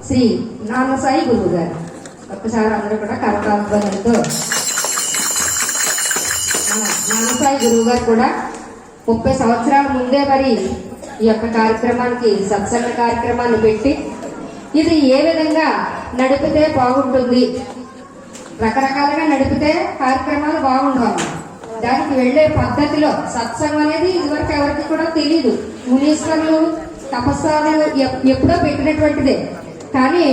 శ్రీ నాన్నసాయి గురువు గారు. ఒక్కసారి అందరూ కూడా కరతాళధ్వనులతో నాన్నసాయి గురువు గారు కూడా 30 సంవత్సరాల ముందే మరి ఈ యొక్క కార్యక్రమానికి సత్సంగ కార్యక్రమాన్ని పెట్టి ఇది ఏ విధంగా నడిపితే బాగుంటుంది, రకరకాలుగా నడిపితే కార్యక్రమాలు బాగుంటాయి, దానికి వెళ్లే పద్ధతిలో సత్సంగం అనేది ఇదివరకు ఎవరికి కూడా తెలియదు. మునీశ్వరులు తపస్సాలు ఎప్పుడో పెట్టినటువంటిదే. కానీ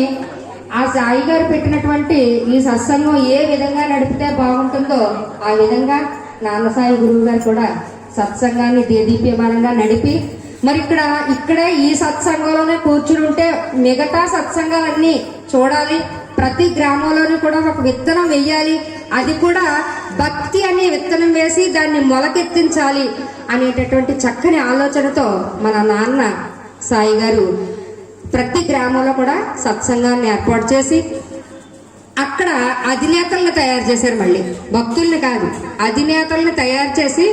ఆ సాయి గారు పెట్టినటువంటి ఈ సత్సంగం ఏ విధంగా నడిపితే బాగుంటుందో ఆ విధంగా నాన్నసాయి గురువు గారు కూడా సత్సంగాన్ని దేదీప్యమానంగా నడిపి మరి ఇక్కడే ఈ సత్సంగంలోనే కూర్చుని ఉంటే మిగతా సత్సంగాలన్నీ చూడాలి. ప్రతి గ్రామంలోనూ కూడా ఒక విత్తనం వెయ్యాలి, అది కూడా భక్తి అనే విత్తనం వేసి దాన్ని మొలకెత్తించాలి అనేటటువంటి చక్కని ఆలోచనతో మన నాన్న సాయి గారు ప్రతి గ్రామంలో కూడా సత్సంగాన్ని ఏర్పాటు చేసి అక్కడ అధినేతలను తయారు చేశారు. మళ్ళీ భక్తుల్ని కాదు, అధినేతలను తయారు చేసి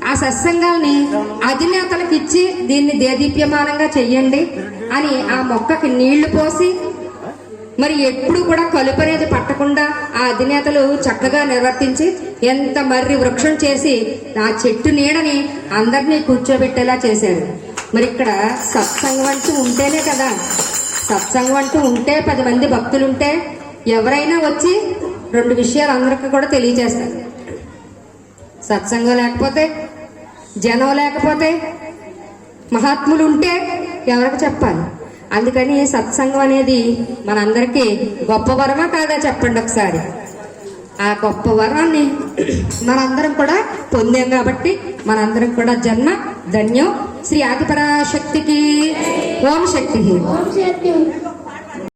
ఆ సత్సంగాల్ని అధినేతలకు ఇచ్చి దీన్ని దేదీప్యమానంగా చెయ్యండి అని ఆ మొక్కకి నీళ్లు పోసి మరి ఎప్పుడు కూడా కలుపు అనేది పట్టకుండా ఆ అధినేతలు చక్కగా నిర్వర్తించి ఎంత మర్రి వృక్షం చేసి ఆ చెట్టు నీడని అందరినీ కూర్చోబెట్టేలా చేశారు. మరి ఇక్కడ సత్సంగం అంటూ ఉంటేనే కదా, సత్సంగం అంటూ ఉంటే 10 మంది భక్తులు ఉంటే ఎవరైనా వచ్చి 2 విషయాలు అందరికీ కూడా తెలియజేస్తారు. సత్సంగం లేకపోతే, జనం లేకపోతే, మహాత్ములు ఉంటే ఎవరికి చెప్పాలి? అందుకని సత్సంగం అనేది మనందరికీ గొప్ప వరమా కాదా చెప్పండి ఒకసారి. ఆ గొప్ప వరాన్ని మనందరం కూడా పొందాం కాబట్టి మనందరం కూడా జన్మ ధన్యం. శ్రీ ఆదిపరాశక్తికి ఓం శక్తి.